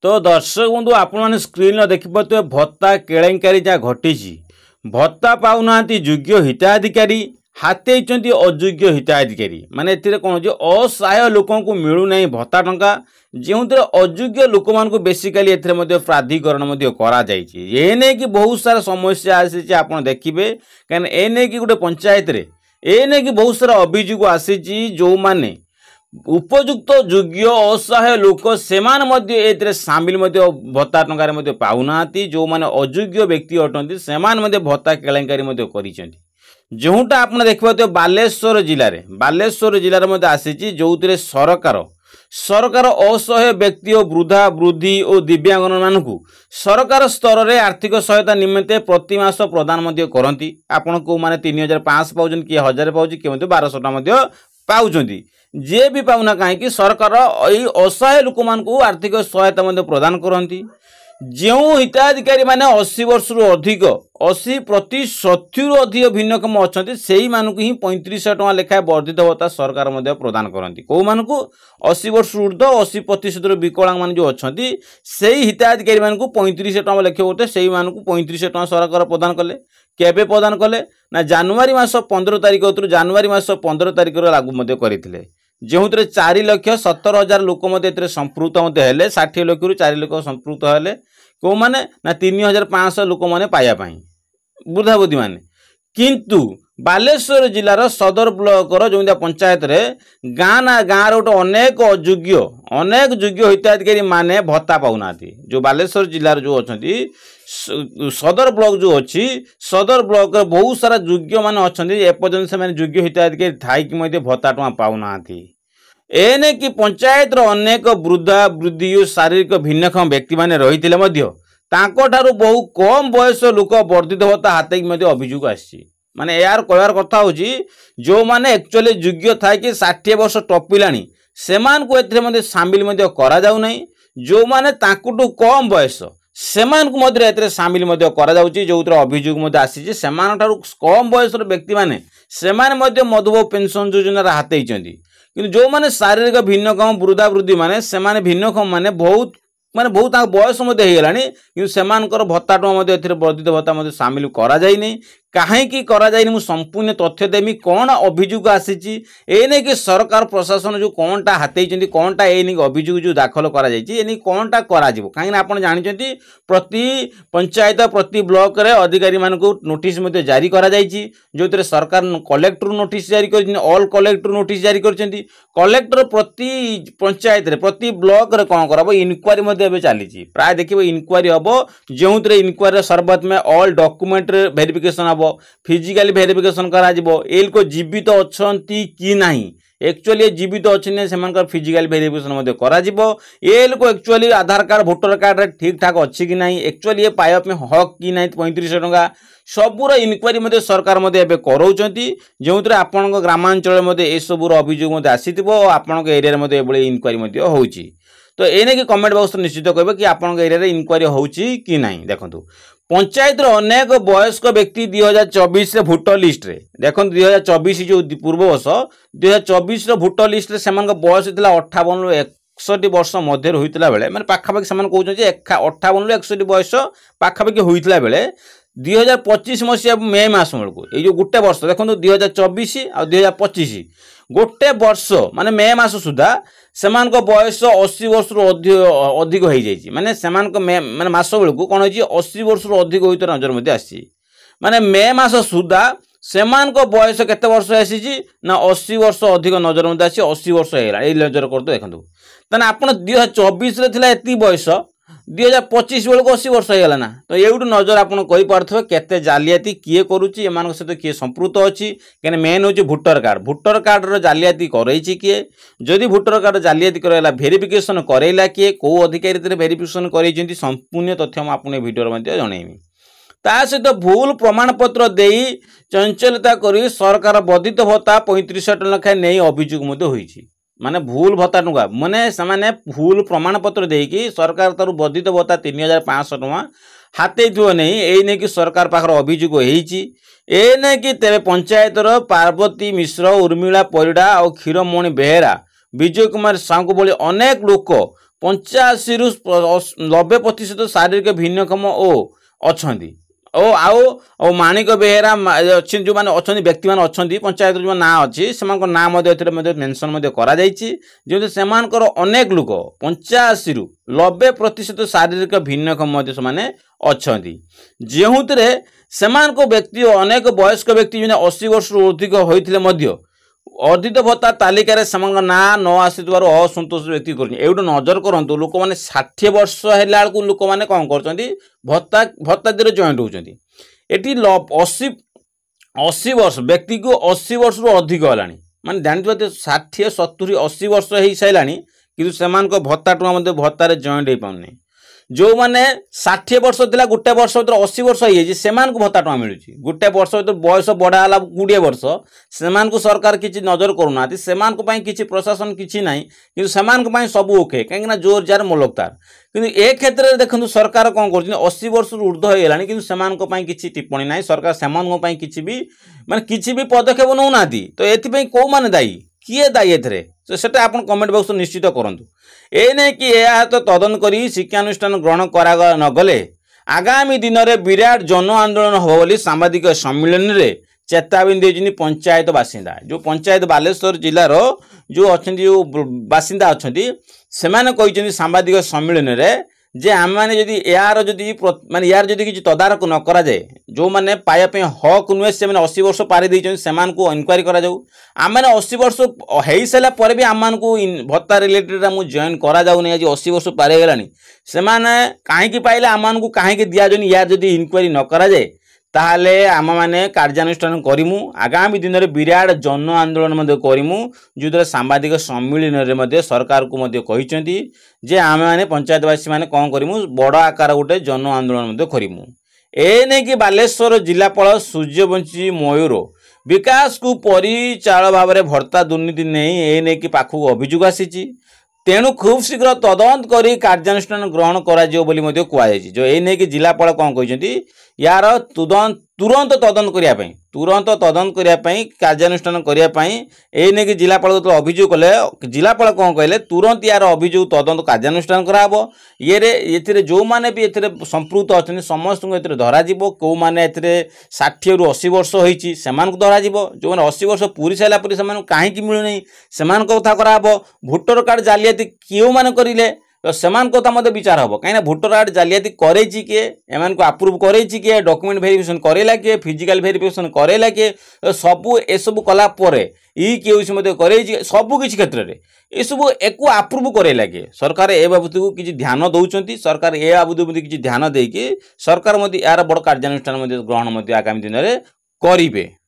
तो दर्शक बंधु आपण स्क्रीन देखिपे भत्ता केलेंकारी जहाँ घटी भत्ता पाऊना योग्य हिताधिकारी हाथी अयोग्य हिताधिकारी माने कौन असहाय लोक मिलूना भत्ता टंका जो अयोग्य लोक मान बेसिकाली प्राधिकरण कराने की बहुत सारा समस्या आसी आप देखिए कहीं एने की गोटे पंचायत रे एने की बहुत सारा अभियोग आसी जो माने उपयुक्त योग्य असहाय लोक से सामिल भत्ता टंकार पाऊना जो मैंने अयोग्य व्यक्ति अटंती से भत्ता केलेंकारी कर जोटा आप देखिए बालेश्वर जिले में आसी जो सरकार असहाय व्यक्ति और वृद्धा वृद्धि और दिव्यांगन मानू सरकार स्तर में आर्थिक सहायता निमित्ते प्रति मास प्रदान करती आपण को माने 3500 पाउछन किए 1000 पाउछ किए 1200 पाउछंती जे भी पाऊना कहीं सरकार यही असहाय लोक मान आर्थिक सहायता प्रदान करती जो हिताधिकारी माने 80 वर्ष रु अधिक 80% रु अधिक भिन्नक्षम अच्छा से ही मानक ही 3500 टଙ୍କା लेखाएं वर्धित भत्ता सरकार प्रदान करती कौ मानक 80 वर्ष ऊर्ध 80% विकलांग मान जो अच्छा से ही हिताधिकारी मानक 3500 टଙ୍କା लेखे होते से ही मानक 3500 टଙ୍କା सरकार प्रदान कले केबे प्रदान कले ना जनवरी मास 15 तारिख जनवरी मास 15 तारिख लागू करते जो 4,70,000 लोक संपृक्त हेले 60 लाख रु 4 लाख संपृक्त हेले कौ माने ना 3,500 लोक मैंने पाइबापी वृद्धा बुद्धि माने किंतु बालेश्वर जिलार सदर ब्लॉकर जो पंचायत रे गाँ ना गाँव रोटे अनेक योग्य हिताधिकारी माने भत्ता पाऊना जो बालेश्वर जिलार जो अच्छा सदर ब्लॉक जो अच्छी सदर ब्लॉक बहुत सारा योग्य मान अच्छा एपर्तन से योग्य हिताधिकारी थाई भत्ता टଙ୍କା पाऊना एने कि पंचायत अनेक वृद्धा वृद्धि और शारीरिक भिन्नक्षम व्यक्ति माने रही बहु कम बयस लोक वर्धित भत्ता हाथ अभियोग आसी माने यार कहर कथा हूँ जो मैंने एक्चुअली योग्य था कि 60 वर्ष टपिलानी से सामिल करा जो मैंने कम बयस से सामिल जो अभियोग आसी कम बयस व्यक्ति माने से मधुबाबू पेंशन योजना हाथ कि जो मैंने शारीरिक भिन्नक्षम वृद्धा वृद्धि माने से भिन्नक्षम माने बहुत बयस कि भत्ता टଙ୍କା वर्धित भत्ता सामिल करा कहीं मुझे संपूर्ण तथ्य देमी कौन अभियोग आसी एने कि सरकार प्रशासन जो कौनटा हाथी कौनटा एने अभियोग जो दाखल कर कौनटा कहीं आप जानते प्रति पंचायत प्रति ब्लॉक रे अधिकारी मानक नोटिस जारी करा जो सरकार कलेक्टर नोटिस जारी कर ऑल कलेक्टर नोटिस जारी कर कलेक्टर प्रति पंचायत रे प्रति ब्लॉक रे कौन कर इनक्वारी चली प्राय देखिए इनक्वारी हम जो इनक्वारी सर्वत में ऑल डॉक्यूमेंट वेरिफिकेशन हम फिजिकली वेरिफिकेशन करा को जीवित अच्छा कि नहीं एक्चुअली जीवित अच्छे से फिजिकल वेरिफिकेशन करा लोक एक्चुअली आधार कार्ड भोटर कार्ड ठीक ठाक अच्छी कि नहीं एक्चुअली ये पाइबा हक कि नहीं 3500 टଙ୍କା सबूर इनक्वारी सरकार कराऊँ जो आपण ग्रामांचल ये सबूर अभियोग आसी आपण एरिया इनक्वारी हो तो एने कि कमेंट बॉक्स निश्चित कहे कि आपण एरिया इनक्वारी हो कि नहीं देखो पंचायत अनेक वयस्क व्यक्ति 2024 भोटर लिस्ट रे देखो 2024 जो पूर्व वर्ष 2024 भोटर लिस्ट रे बयस था 58 रु 61 वर्ष मध्य होता बेले मैंने पाखापाखि से कहते 58 रु 61 बयस पाखापाखि होता बेले 2025 मसीहा मे मास बेलू ये गोटे वर्ष देखो 2024 आ 2025 गोटे वर्ष माने मे मास सुधा से बयस 80 वर्ष रु अधिक हो जाए माने से माने मास बेलू कौन हो 80 वर्ष रु अधिक होता नजर मध्य आसी माने मे मास सुधा से बयस केते वर्ष आसी ना 80 वर्ष अधिक नजर मध्य आसी 80 वर्ष होगा ये नजर कर देखो तेना आप 2024 एति बयस 2025 बेलू 80 वर्ष होगा ना तो ये नजर आपड़ कहीपे केते जालियाती किए करुच्ची एम सहित किए संपृक्त अच्छी कहीं मेन हूँ भोटर कार्ड जालियाती करई किए जदि भोटर कार्ड जालियाती कराला वेरिफिकेशन कराइला किए कौ अधिकारी वेरिफिकेशन कर संपूर्ण तथ्य मुझे आपको भिडियो जनइबी ता सहित भूल प्रमाणपत्र दे चंचलता कर सरकार वर्धित भत्ता 3500 टଙ୍କା लेखाएं नहीं अभियोग होती माने भूल भत्ता टଙ୍କା माने से भूल प्रमाणपत्र देकी सरकार तरु वर्धित भत्ता 3,500 टଙ୍କା हाथे थो नहीं यही नहीं कि सरकार पाखर अभियोग होने कि तेरे पंचायतर पार्वती मिश्र उर्मिला परिड़ा और क्षीरमणि बेहेरा विजय कुमार साहू भली अनेक लोक 85 ରୁ 90% शारीरिक भिन्नक्षम ओ अछंती ओ आओ माणिक बेहेरा अच्छी जो मैंने अच्छा व्यक्ति मैंने अच्छा पंचायत जो ना अच्छी से ना मेनसन कर अनेक लोक 85 रू 90% शारीरिक भिन्नक्षम अच्छा जो व्यक्ति अनेक वयस्क व्यक्ति 80 वर्ष अधिक होते अर्धित भत्ता तालिकार ना न आसुवर असंतोष व्यक्ति कर नजर करूँ लोक मैंने 60 वर्ष है लोक मैंने कौन कर भत्ता भत्ता दे जॉइंट होती 80 वर्ष व्यक्ति को 80 वर्ष रु अधिक है माने जानते 60 70 80 वर्ष हो सारा कि भत्ता टुआ भत्तार जॉइंट हो पाने जो मैंने 60 वर्ष था गोटे वर्ष भर 80 वर्ष से भत्ता टुआ मिलूँ गोटे वर्ष भर बयस बढ़ा 20 वर्ष से सरकार किसी नजर करूना किसी प्रशासन किसी ना कि सब ओके कहीं जोर जार मोलकतार कि ए क्षेत्र में देखो सरकार कौन कर 80 वर्ष ऊर्ध होगा कि किसी टिप्पणी ना सरकार से किसी भी माने किसी भी पदक्षेप नौना तो ये कौ मैंने दायी किए दायी एटा आप कमेंट बॉक्स निश्चित करूँ ए नहीं कि यह तो तदन कर शिक्षानुष्ठान ग्रहण करा नगले आगामी दिन में विराट जन आंदोलन हम बोली सांबादिक सम्मिलन में चेतावनी देती पंचायत बासिंदा जो पंचायत बालेश्वर जिलार जो अच्छा जो बासिंदा अच्छा से सांबादिक सम्मिलन में जे आम मैंने यार माने यार किसी तदारक न करा जाए जो मैंने पाइबा हक नुहे से 80 वर्ष पारि इनक्वारी करा जाऊ आम मैंने 80 वर्ष हो सारा पर भी आम को भत्ता रिलेटेड मुझे जॉइन करा जाऊ आज 80 वर्ष पारि गलानी से कहीं पाइले आम को कहीं दि जाए यार जदि इनक्वारी न करा जाए ताहले आम मैंने कार्यानुष्ठान करूँ आगामी दिन में विराट जन आंदोलन करूँ जो सांबादिक सम्मिलन में सरकार को जे आम मैंने पंचायतवासी मैंने कौन करूँ बड़ आकार गोटे जन आंदोलन करूँ ए नहीं कि बालेश्वर जिलापाल सूर्यवंशी मयूर विकास को परिचाल भाव में भत्ता दुर्नीति नहीं ए नहीं कि पाखक अभियोग आसी तेणु खूब शीघ्र तदंत कर कार्यानुष्ठान ग्रहण करा कहुई जो ये नहीं कि जिलापाल कौन कहते यार तुरंत तदंत करने तुरंत तदंत करने कार्यानुष्ठान करने ये नहीं कि जिलापाल जो अभियोग कले जिलापाल कौन कहले तुरंत यार अभियोग तदंत कार्यानुष्ठान कराब ये जो मैंने भी ये संपृक्त अच्छा समस्त को धर कौ मैंने 60 रू 80 वर्ष होती धर जो मैंने 80 वर्ष पूरी सारापर से कहीं मिलूना से कथा कराब भोटर कार्ड जालियाती क्यों मैंने करें तो सेमान कथा मत विचार हम कहीं भोटर कार्ड जालियाती करे किए एम को आप्रुव करे किए डॉक्यूमेंट वेरिफिकेशन करेला किए फिजिकल वेरिफिकेशन करेला किए तो सबू एसबू कलापर ई किए करे सबकि क्षेत्र में ये सब एक आप्रुव करेला किए सरकार ए बाबद को किसी ध्यान दौरान सरकार ए बाबद किसी ध्यान देकी सरकार यार बड़ कार्यानुष्ठान ग्रहण आगामी दिन में करेंगे।